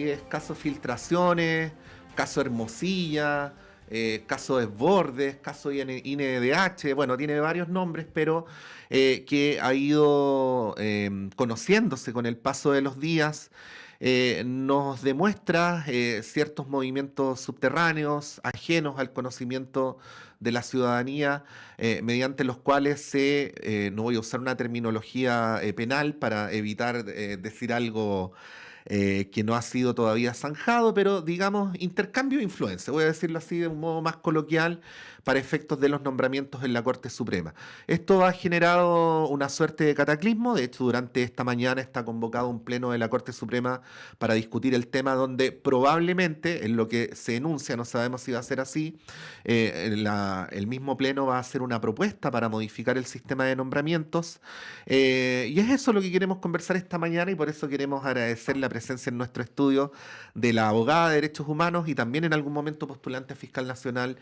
es caso filtraciones, caso Hermosilla, caso Desbordes, caso INDH, bueno, tiene varios nombres, pero que ha ido conociéndose con el paso de los días, nos demuestra ciertos movimientos subterráneos, ajenos al conocimiento de la ciudadanía, mediante los cuales no voy a usar una terminología penal para evitar decir algo que no ha sido todavía zanjado, pero digamos intercambio de influencia, voy a decirlo así de un modo más coloquial, para efectos de los nombramientos en la Corte Suprema. Esto ha generado una suerte de cataclismo. De hecho, durante esta mañana está convocado un pleno de la Corte Suprema para discutir el tema, donde probablemente, en lo que se enuncia, no sabemos si va a ser así, el mismo pleno va a hacer una propuesta para modificar el sistema de nombramientos, y es eso lo que queremos conversar esta mañana, y por eso queremos agradecer la presencia en nuestro estudio de la abogada de Derechos Humanos y también en algún momento postulante a fiscal nacional,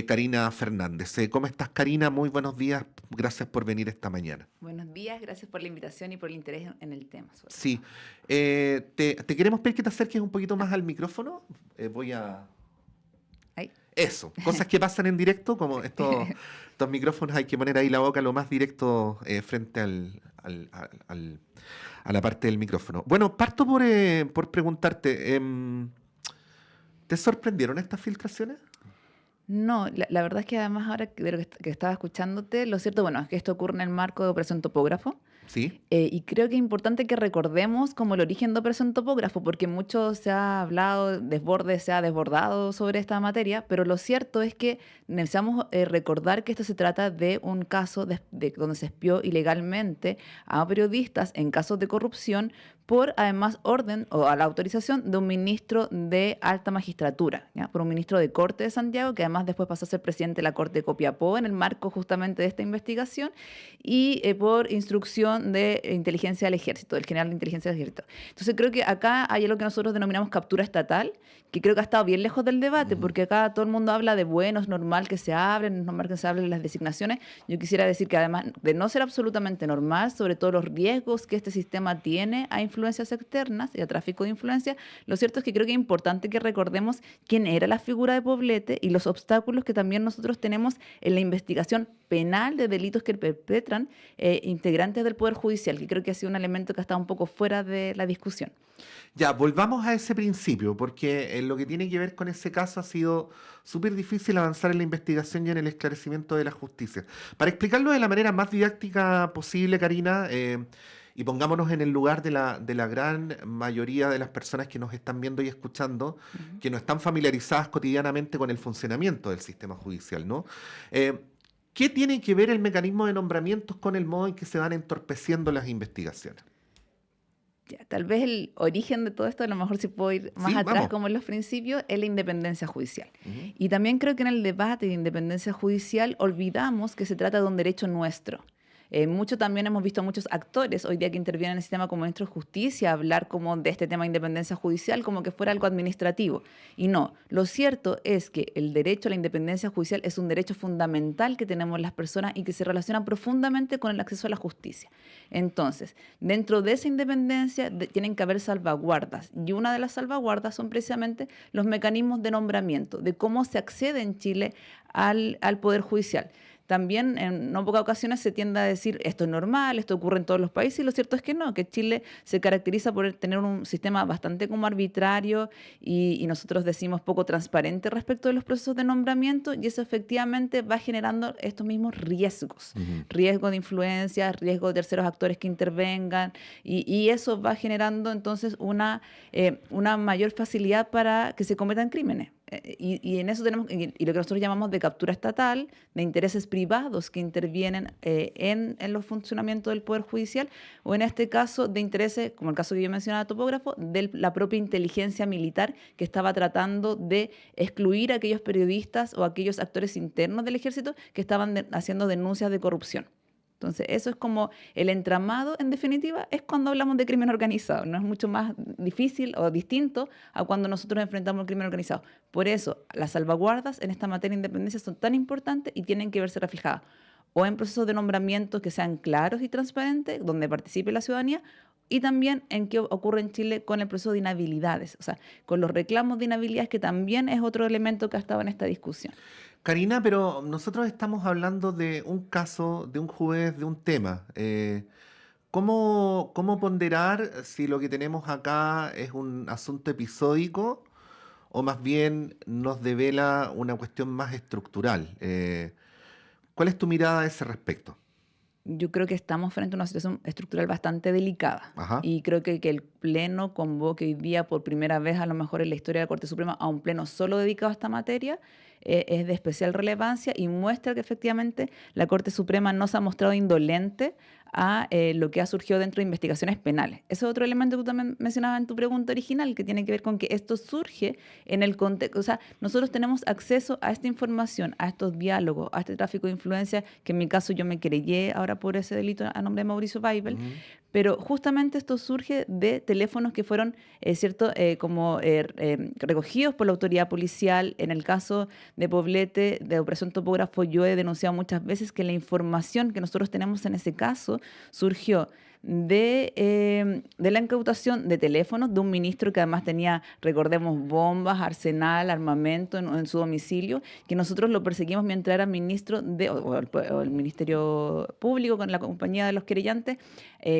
Karina Fernández. ¿Cómo estás, Karina? Muy buenos días. Gracias por venir esta mañana. Buenos días, gracias por la invitación y por el interés en el tema. Sí. Te queremos pedir que te acerques un poquito más al micrófono. Voy a... Ahí. Eso, cosas que pasan en directo, como estos micrófonos hay que poner ahí la boca lo más directo frente a la parte del micrófono. Bueno, parto por preguntarte, ¿te sorprendieron estas filtraciones? No, la verdad es que además ahora de lo que estaba escuchándote, lo cierto, bueno, es que esto ocurre en el marco de Operación Topógrafo. Sí. Y creo que es importante que recordemos como el origen de Operación Topógrafo, porque mucho se ha hablado, se ha desbordado sobre esta materia, pero lo cierto es que necesitamos recordar que esto se trata de un caso de donde se espió ilegalmente a periodistas en casos de corrupción por además orden o a la autorización de un ministro de alta magistratura, ¿ya? Por un ministro de Corte de Santiago, que además después pasó a ser presidente de la Corte de Copiapó en el marco justamente de esta investigación, y por instrucción de inteligencia del ejército, del general de inteligencia del ejército. Entonces creo que acá hay algo que nosotros denominamos captura estatal, que creo que ha estado bien lejos del debate, porque acá todo el mundo habla de bueno, es normal que se abren, es normal que se hablen las designaciones. Yo quisiera decir que además de no ser absolutamente normal, sobre todo los riesgos que este sistema tiene a influencias externas y a tráfico de influencia, lo cierto es que creo que es importante que recordemos quién era la figura de Poblete y los obstáculos que también nosotros tenemos en la investigación penal de delitos que perpetran integrantes del Poder Judicial, que creo que ha sido un elemento que ha estado un poco fuera de la discusión. Ya, volvamos a ese principio, porque en lo que tiene que ver con ese caso ha sido súper difícil avanzar en la investigación y en el esclarecimiento de la justicia. Para explicarlo de la manera más didáctica posible, Karina, y pongámonos en el lugar de la gran mayoría de las personas que nos están viendo y escuchando, que no están familiarizadas cotidianamente con el funcionamiento del sistema judicial, ¿no? ¿Qué tiene que ver el mecanismo de nombramientos con el modo en que se van entorpeciendo las investigaciones? Ya, tal vez el origen de todo esto, a lo mejor si puedo ir más atrás, vamos, como en los principios, es la independencia judicial. Y también creo que en el debate de independencia judicial olvidamos que se trata de un derecho nuestro. Mucho también hemos visto a muchos actores hoy día que intervienen en el sistema como ministro de Justicia hablar como de este tema de independencia judicial como que fuera algo administrativo. Y no, lo cierto es que el derecho a la independencia judicial es un derecho fundamental que tenemos las personas y que se relaciona profundamente con el acceso a la justicia. Entonces, dentro de esa independencia tienen que haber salvaguardas, y una de las salvaguardas son precisamente los mecanismos de nombramiento, de cómo se accede en Chile al Poder Judicial. También en no pocas ocasiones se tiende a decir esto es normal, esto ocurre en todos los países, y lo cierto es que no, que Chile se caracteriza por tener un sistema bastante como arbitrario y nosotros decimos poco transparente respecto de los procesos de nombramiento, y eso efectivamente va generando estos mismos riesgos, riesgo de influencia, riesgo de terceros actores que intervengan, y eso va generando entonces una mayor facilidad para que se cometan crímenes. Y en eso tenemos, y lo que nosotros llamamos de captura estatal, de intereses privados que intervienen en los funcionamientos del Poder Judicial, o en este caso de intereses, como el caso que yo mencionaba, topógrafo, de la propia inteligencia militar que estaba tratando de excluir a aquellos periodistas o a aquellos actores internos del ejército que estaban haciendo denuncias de corrupción. Entonces, eso es como el entramado, en definitiva, es cuando hablamos de crimen organizado. No es mucho más difícil o distinto a cuando nosotros enfrentamos el crimen organizado. Por eso, las salvaguardas en esta materia de independencia son tan importantes y tienen que verse reflejadas o en procesos de nombramiento que sean claros y transparentes, donde participe la ciudadanía, y también en qué ocurre en Chile con el proceso de inhabilidades, o sea, con los reclamos de inhabilidades, que también es otro elemento que ha estado en esta discusión. Karina, pero nosotros estamos hablando de un caso, de un juez, de un tema. ¿Cómo ponderar si lo que tenemos acá es un asunto episódico o más bien nos devela una cuestión más estructural? ¿Cuál es tu mirada a ese respecto? Yo creo que estamos frente a una situación estructural bastante delicada Ajá. y creo que el Pleno convoque hoy día por primera vez a lo mejor en la historia de la Corte Suprema a un Pleno solo dedicado a esta materia es de especial relevancia y muestra que efectivamente la Corte Suprema no se ha mostrado indolente a lo que ha surgido dentro de investigaciones penales. Ese es otro elemento que tú también mencionabas en tu pregunta original, que tiene que ver con que esto surge en el contexto, o sea, nosotros tenemos acceso a esta información, a estos diálogos, a este tráfico de influencia, que en mi caso yo me querellé ahora por ese delito a nombre de Mauricio Weibel, Ujú. pero justamente esto surge de teléfonos que fueron, recogidos por la autoridad policial. En el caso de Poblete, de Operación Topógrafo, yo he denunciado muchas veces que la información que nosotros tenemos en ese caso surgió de la incautación de teléfonos de un ministro que además tenía, recordemos, bombas, arsenal, armamento en su domicilio, que nosotros lo perseguimos mientras era ministro o el Ministerio Público con la compañía de los querellantes,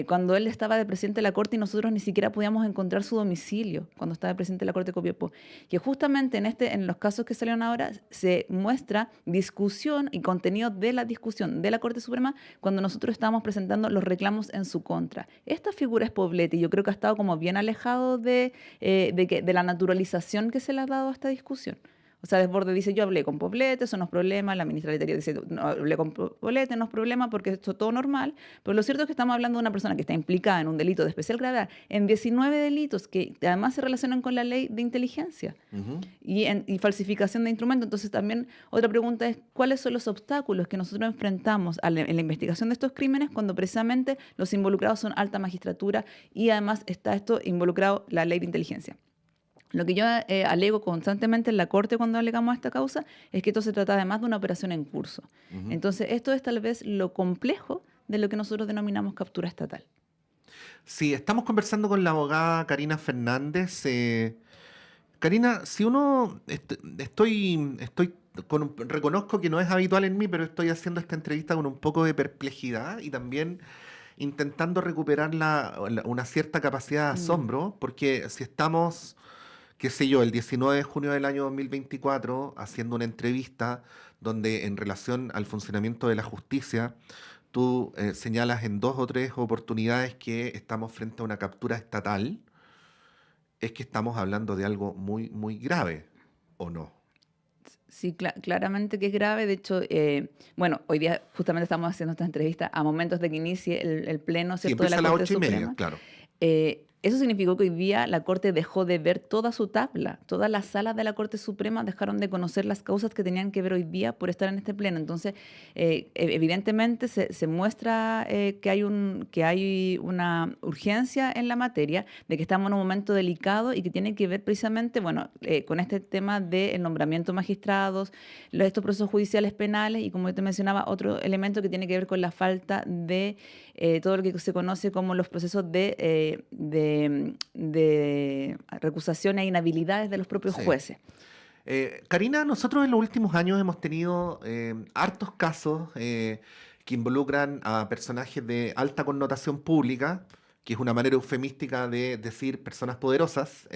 cuando él estaba de presidente de la Corte y nosotros ni siquiera podíamos encontrar su domicilio cuando estaba de presidente de la Corte de Copiapó. Que justamente en los casos que salieron ahora se muestra discusión y contenido de la discusión de la Corte Suprema cuando nosotros estábamos presentando los reclamos en su contra. Esta figura es Poblete y yo creo que ha estado como bien alejado de la naturalización que se le ha dado a esta discusión. O sea, Desbordes dice, yo hablé con Poblete, eso no es problema. La ministra del Interior dice, no, hablé con Poblete, no es problema porque esto es todo normal. Pero lo cierto es que estamos hablando de una persona que está implicada en un delito de especial gravedad, en 19 delitos que además se relacionan con la ley de inteligencia Ujú. y falsificación de instrumentos. Entonces también otra pregunta es, ¿cuáles son los obstáculos que nosotros enfrentamos en la investigación de estos crímenes cuando precisamente los involucrados son alta magistratura y además está esto involucrado la ley de inteligencia? Lo que yo alego constantemente en la Corte cuando alegamos esta causa es que esto se trata además de una operación en curso. Ujú. Entonces, esto es tal vez lo complejo de lo que nosotros denominamos captura estatal. Sí, estamos conversando con la abogada Karina Fernández. Karina, si uno reconozco que no es habitual en mí, pero estoy haciendo esta entrevista con un poco de perplejidad y también intentando recuperar una cierta capacidad de Mm. asombro, porque si estamos, qué sé yo, el 19 de junio del año 2024 haciendo una entrevista donde en relación al funcionamiento de la justicia, tú señalas en dos o tres oportunidades que estamos frente a una captura estatal, es que estamos hablando de algo muy, muy grave, ¿o no? Sí, claramente que es grave. De hecho, bueno, hoy día justamente estamos haciendo esta entrevista a momentos de que inicie el pleno, Sí, ¿cierto?, de empieza la a las Corte 8:30, Suprema. claro. Eso significó que hoy día la Corte dejó de ver toda su tabla. Todas las salas de la Corte Suprema dejaron de conocer las causas que tenían que ver hoy día por estar en este pleno. Entonces, evidentemente se muestra que hay una urgencia en la materia, de que estamos en un momento delicado y que tiene que ver precisamente, bueno, con este tema del nombramiento de magistrados, estos procesos judiciales penales y, como yo te mencionaba, otro elemento que tiene que ver con la falta de todo lo que se conoce como los procesos de recusación e inhabilidades de los propios Sí. jueces. Karina, nosotros en los últimos años hemos tenido hartos casos que involucran a personajes de alta connotación pública, que es una manera eufemística de decir personas poderosas,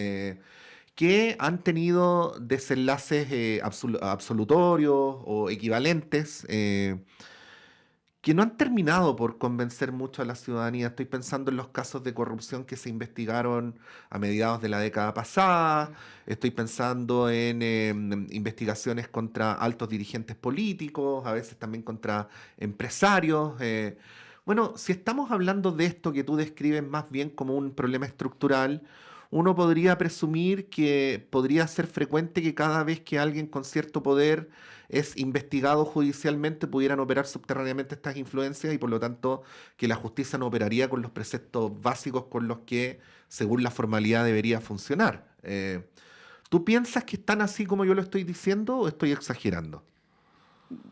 que han tenido desenlaces absolutorios o equivalentes, que no han terminado por convencer mucho a la ciudadanía. Estoy pensando en los casos de corrupción que se investigaron a mediados de la década pasada, estoy pensando en investigaciones contra altos dirigentes políticos, a veces también contra empresarios. Bueno, si estamos hablando de esto que tú describes más bien como un problema estructural, uno podría presumir que podría ser frecuente que cada vez que alguien con cierto poder es investigado judicialmente pudieran operar subterráneamente estas influencias y por lo tanto que la justicia no operaría con los preceptos básicos con los que, según la formalidad, debería funcionar. ¿Tú piensas que están así como yo lo estoy diciendo o estoy exagerando?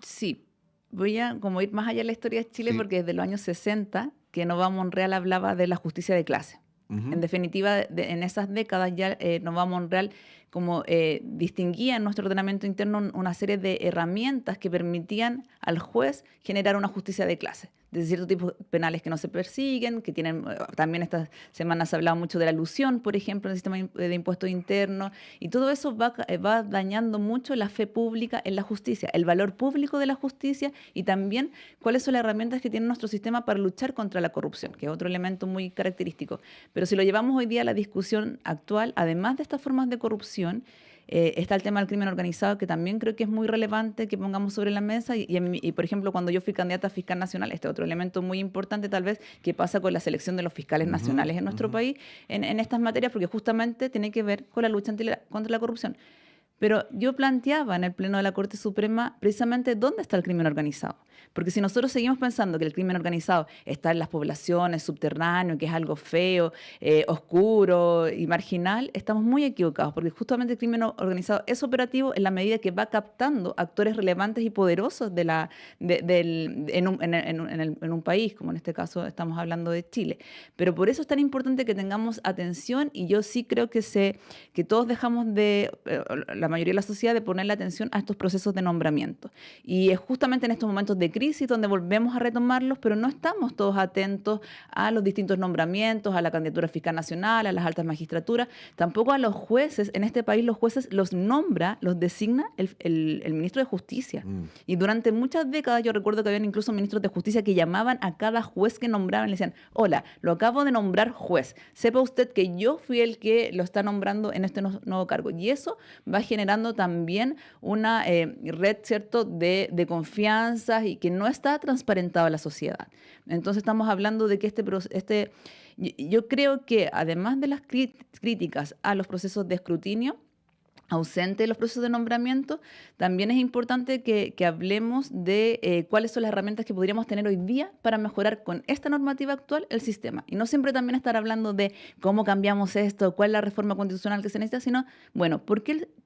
Sí, voy a como ir más allá de la historia de Chile Sí. porque desde los años 60 que Novoa Monreal hablaba de la justicia de clase. En definitiva, en esas décadas ya Novoa Monreal como distinguía en nuestro ordenamiento interno una serie de herramientas que permitían al juez generar una justicia de clase, de ciertos tipos penales que no se persiguen, que tienen, también estas semanas se ha hablado mucho de la elusión, por ejemplo, en el sistema de impuestos internos, y todo eso va dañando mucho la fe pública en la justicia, el valor público de la justicia y también cuáles son las herramientas que tiene nuestro sistema para luchar contra la corrupción, que es otro elemento muy característico. Pero si lo llevamos hoy día a la discusión actual, además de estas formas de corrupción, está el tema del crimen organizado, que también creo que es muy relevante que pongamos sobre la mesa. Y, por ejemplo, cuando yo fui candidata a fiscal nacional, este otro elemento muy importante tal vez que pasa con la selección de los fiscales nacionales en nuestro país en estas materias, porque justamente tiene que ver con la lucha contra la corrupción. Pero yo planteaba en el Pleno de la Corte Suprema precisamente dónde está el crimen organizado. Porque si nosotros seguimos pensando que el crimen organizado está en las poblaciones, subterráneo, que es algo feo, oscuro y marginal, estamos muy equivocados. Porque justamente el crimen organizado es operativo en la medida que va captando actores relevantes y poderosos en un país, como en este caso estamos hablando de Chile. Pero por eso es tan importante que tengamos atención, y yo sí creo que todos dejamos la mayoría de la sociedad de ponerle atención a estos procesos de nombramiento. Y es justamente en estos momentos de crisis donde volvemos a retomarlos, pero no estamos todos atentos a los distintos nombramientos, a la candidatura fiscal nacional, a las altas magistraturas, tampoco a los jueces. En este país los jueces los nombra, los designa el ministro de Justicia. Y durante muchas décadas yo recuerdo que habían incluso ministros de Justicia que llamaban a cada juez que nombraban y le decían: hola, lo acabo de nombrar juez, sepa usted que yo fui el que lo está nombrando en este nuevo cargo. Y eso va generando también una red, ¿cierto?, de confianza y que no está transparentado a la sociedad. Entonces estamos hablando de que yo creo que además de las críticas a los procesos de escrutinio, ausente de los procesos de nombramiento, también es importante que hablemos de cuáles son las herramientas que podríamos tener hoy día para mejorar con esta normativa actual el sistema. Y no siempre también estar hablando de cómo cambiamos esto, cuál es la reforma constitucional que se necesita, sino, bueno,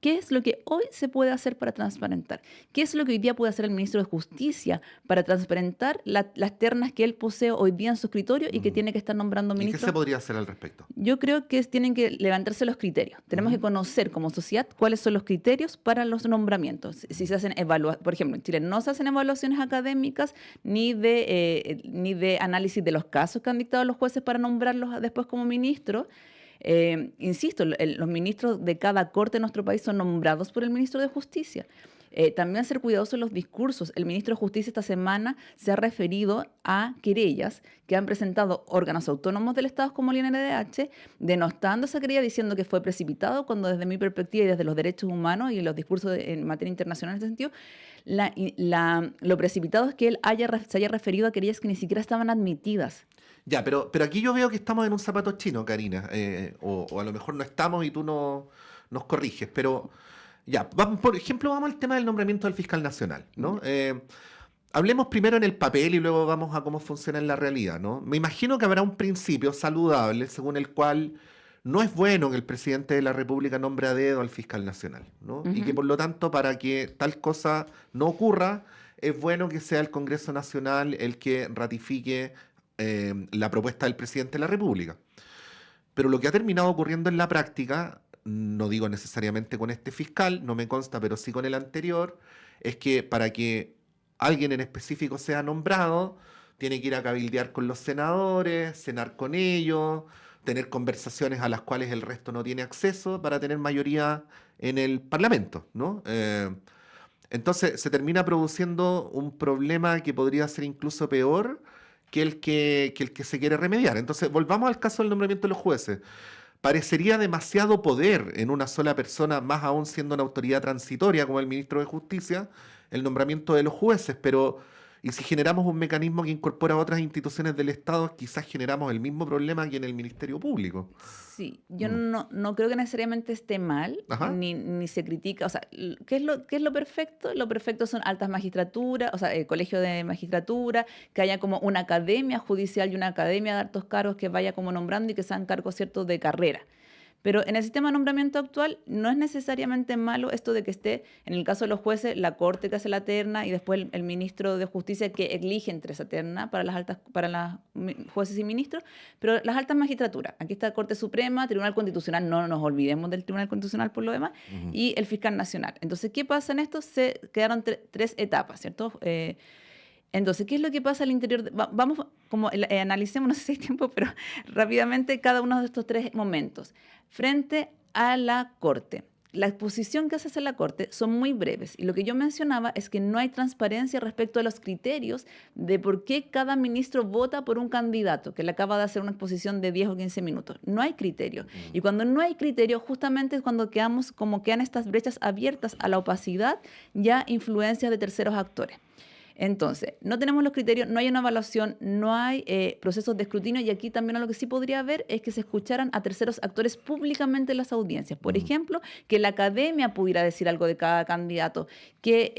¿qué es lo que hoy se puede hacer para transparentar? ¿Qué es lo que hoy día puede hacer el ministro de Justicia para transparentar las ternas que él posee hoy día en su escritorio y que tiene que estar nombrando ministros? ¿Y qué se podría hacer al respecto? Yo creo que tienen que levantarse los criterios. Tenemos que conocer como sociedad cuáles son los criterios para los nombramientos. Si se hacen por ejemplo, en Chile no se hacen evaluaciones académicas ni de análisis de los casos que han dictado los jueces para nombrarlos después como ministros. Insisto, los ministros de cada corte en nuestro país son nombrados por el ministro de Justicia. También ser cuidadosos en los discursos. El ministro de Justicia esta semana se ha referido a querellas que han presentado órganos autónomos del Estado como el INDH, denostando esa querella, diciendo que fue precipitado, cuando desde mi perspectiva y desde los derechos humanos y los discursos en materia internacional en ese sentido, lo precipitado es que él se haya referido a querellas que ni siquiera estaban admitidas. Ya, pero aquí yo veo que estamos en un zapato chino, Karina, o a lo mejor no estamos y tú nos corriges, pero ya, por ejemplo, vamos al tema del nombramiento del fiscal nacional, ¿no? Hablemos primero en el papel y luego vamos a cómo funciona en la realidad, ¿no? Me imagino que habrá un principio saludable según el cual no es bueno que el presidente de la República nombre a dedo al fiscal nacional, ¿no? Y que por lo tanto, para que tal cosa no ocurra, es bueno que sea el Congreso Nacional el que ratifique la propuesta del presidente de la República. Pero lo que ha terminado ocurriendo en la práctica, no digo necesariamente con este fiscal, no me consta, pero sí con el anterior, es que para que alguien en específico sea nombrado, tiene que ir a cabildear con los senadores, cenar con ellos, tener conversaciones a las cuales el resto no tiene acceso para tener mayoría en el Parlamento, ¿no? Entonces se termina produciendo un problema que podría ser incluso peor que el que se quiere remediar. Entonces volvamos al caso del nombramiento de los jueces. Parecería demasiado poder en una sola persona, más aún siendo una autoridad transitoria como el ministro de Justicia, el nombramiento de los jueces, pero y si generamos un mecanismo que incorpora a otras instituciones del Estado, quizás generamos el mismo problema que en el Ministerio Público. Sí, yo no creo que necesariamente esté mal, ni se critica. O sea, ¿qué es lo perfecto? Lo perfecto son altas magistraturas, o sea, el colegio de magistratura, que haya como una academia judicial y una academia de altos cargos que vaya como nombrando y que sean cargos ciertos de carrera. Pero en el sistema de nombramiento actual no es necesariamente malo esto de que esté, en el caso de los jueces, la Corte que hace la terna y después el ministro de Justicia que elige entre esa terna para las jueces y ministros, pero las altas magistraturas, aquí está Corte Suprema, Tribunal Constitucional, no nos olvidemos del Tribunal Constitucional por lo demás, y el Fiscal Nacional. Entonces, ¿qué pasa en esto? Se quedaron tres etapas, ¿cierto? Entonces, ¿qué es lo que pasa al interior? Vamos, como analicemos, no sé si hay tiempo, pero rápidamente cada uno de estos tres momentos. Frente a la Corte, la exposición que hace la Corte son muy breves. Y lo que yo mencionaba es que no hay transparencia respecto a los criterios de por qué cada ministro vota por un candidato, que le acaba de hacer una exposición de 10 o 15 minutos. No hay criterio. Y cuando no hay criterio, justamente es cuando quedan estas brechas abiertas a la opacidad y a influencias de terceros actores. Entonces, no tenemos los criterios, no hay una evaluación, no hay procesos de escrutinio, y aquí también lo que sí podría haber es que se escucharan a terceros actores públicamente en las audiencias. Por ejemplo, que la academia pudiera decir algo de cada candidato, que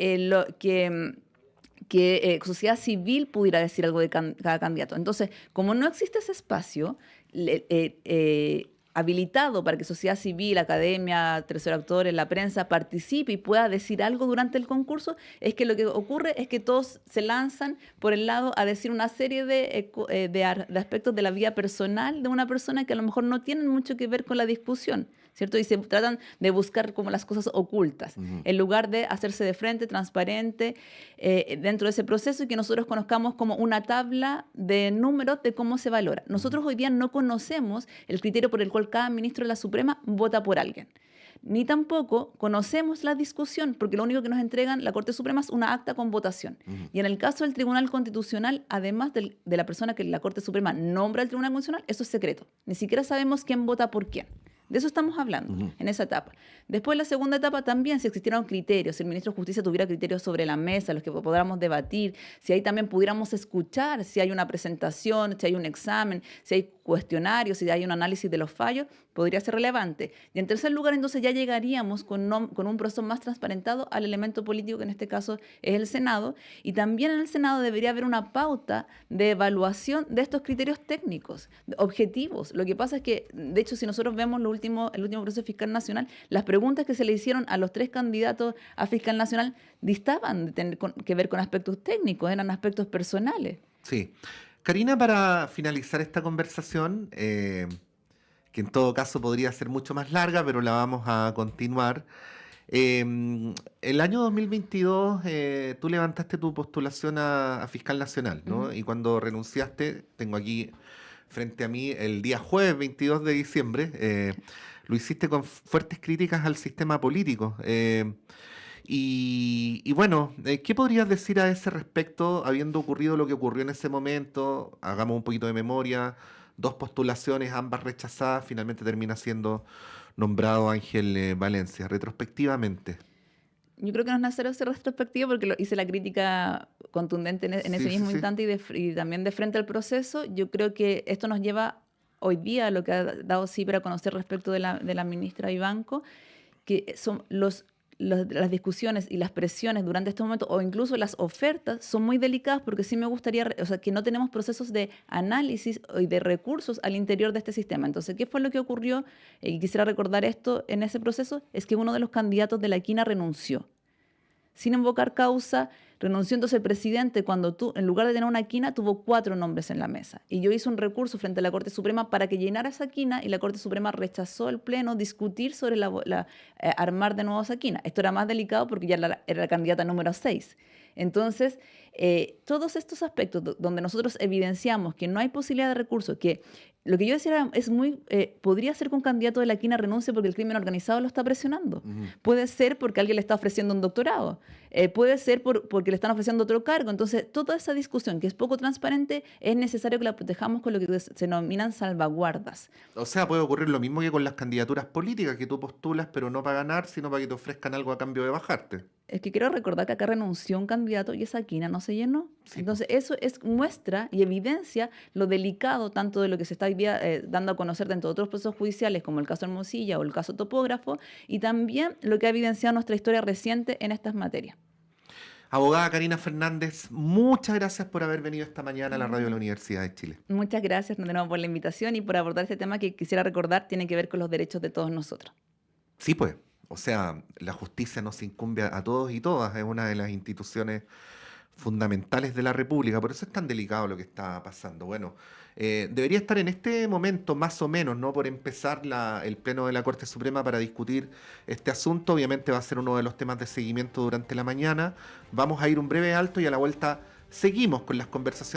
sociedad civil pudiera decir algo de cada candidato. Entonces, como no existe ese espacio habilitado para que sociedad civil, academia, terceros actores, la prensa participe y pueda decir algo durante el concurso, es que lo que ocurre es que todos se lanzan por el lado a decir una serie de aspectos de la vida personal de una persona que a lo mejor no tienen mucho que ver con la discusión, ¿cierto? Y se tratan de buscar como las cosas ocultas, en lugar de hacerse de frente, transparente, dentro de ese proceso, y que nosotros conozcamos como una tabla de números de cómo se valora. Nosotros hoy día no conocemos el criterio por el cual cada ministro de la Suprema vota por alguien. Ni tampoco conocemos la discusión, porque lo único que nos entregan la Corte Suprema es una acta con votación. Y en el caso del Tribunal Constitucional, además de la persona que la Corte Suprema nombra al Tribunal Constitucional, eso es secreto. Ni siquiera sabemos quién vota por quién. De eso estamos hablando en esa etapa. Después, la segunda etapa también, si existieran criterios, si el ministro de Justicia tuviera criterios sobre la mesa, los que podamos debatir, si ahí también pudiéramos escuchar, si hay una presentación, si hay un examen, si hay cuestionarios, si hay un análisis de los fallos, podría ser relevante. Y en tercer lugar, entonces ya llegaríamos con un proceso más transparentado al elemento político, que en este caso es el Senado, y también en el Senado debería haber una pauta de evaluación de estos criterios técnicos, objetivos. Lo que pasa es que, de hecho, si nosotros vemos el último proceso fiscal nacional, las preguntas que se le hicieron a los tres candidatos a fiscal nacional distaban de tener que ver con aspectos técnicos, eran aspectos personales. Sí. Karina, para finalizar esta conversación, que en todo caso podría ser mucho más larga, pero la vamos a continuar. El año 2022 tú levantaste tu postulación a fiscal nacional, ¿no? Y cuando renunciaste, tengo aquí frente a mí el día jueves 22 de diciembre, lo hiciste con fuertes críticas al sistema político. Y bueno, ¿qué podrías decir a ese respecto, habiendo ocurrido lo que ocurrió en ese momento? Hagamos un poquito de memoria. 2 postulaciones, ambas rechazadas, finalmente termina siendo nombrado Ángel Valencia. Retrospectivamente. Yo creo que no es necesario hacer retrospectiva, porque hice la crítica contundente en ese mismo instante y también de frente al proceso. Yo creo que esto nos lleva hoy día a lo que ha dado CIPRE a conocer respecto de la ministra Vivanco, que son las discusiones y las presiones durante este momento, o incluso las ofertas, son muy delicadas, porque sí me gustaría, que no tenemos procesos de análisis y de recursos al interior de este sistema. Entonces, ¿qué fue lo que ocurrió? Y quisiera recordar esto en ese proceso, es que uno de los candidatos de la quina renunció. Sin invocar causa, renunció. Entonces el presidente, en lugar de tener una quina, tuvo 4 nombres en la mesa. Y yo hice un recurso frente a la Corte Suprema para que llenara esa quina, y la Corte Suprema rechazó el Pleno discutir sobre armar de nuevo esa quina. Esto era más delicado porque ya era la candidata número 6. Entonces, todos estos aspectos donde nosotros evidenciamos que no hay posibilidad de recurso, que lo que yo decía podría ser que un candidato de la quina renuncie porque el crimen organizado lo está presionando. Puede ser porque alguien le está ofreciendo un doctorado. Puede ser porque le están ofreciendo otro cargo. Entonces, toda esa discusión que es poco transparente, es necesario que la protejamos con lo que se denominan salvaguardas. O sea, puede ocurrir lo mismo que con las candidaturas políticas, que tú postulas, pero no para ganar, sino para que te ofrezcan algo a cambio de bajarte. Es que quiero recordar que acá renunció un candidato y esa quina no se llenó. Sí. Entonces, eso muestra y evidencia lo delicado tanto de lo que se está dando a conocer dentro de otros procesos judiciales, como el caso Hermosilla o el caso Topógrafo, y también lo que ha evidenciado nuestra historia reciente en estas materias. Abogada Karina Fernández, muchas gracias por haber venido esta mañana a la radio de la Universidad de Chile. Muchas gracias de nuevo por la invitación y por abordar este tema que quisiera recordar tiene que ver con los derechos de todos nosotros. Sí, pues. O sea, la justicia nos incumbe a todos y todas. Es una de las instituciones fundamentales de la República. Por eso es tan delicado lo que está pasando. Bueno, debería estar en este momento, más o menos, ¿no? Por empezar el Pleno de la Corte Suprema para discutir este asunto. Obviamente va a ser uno de los temas de seguimiento durante la mañana. Vamos a ir un breve alto y a la vuelta seguimos con las conversaciones.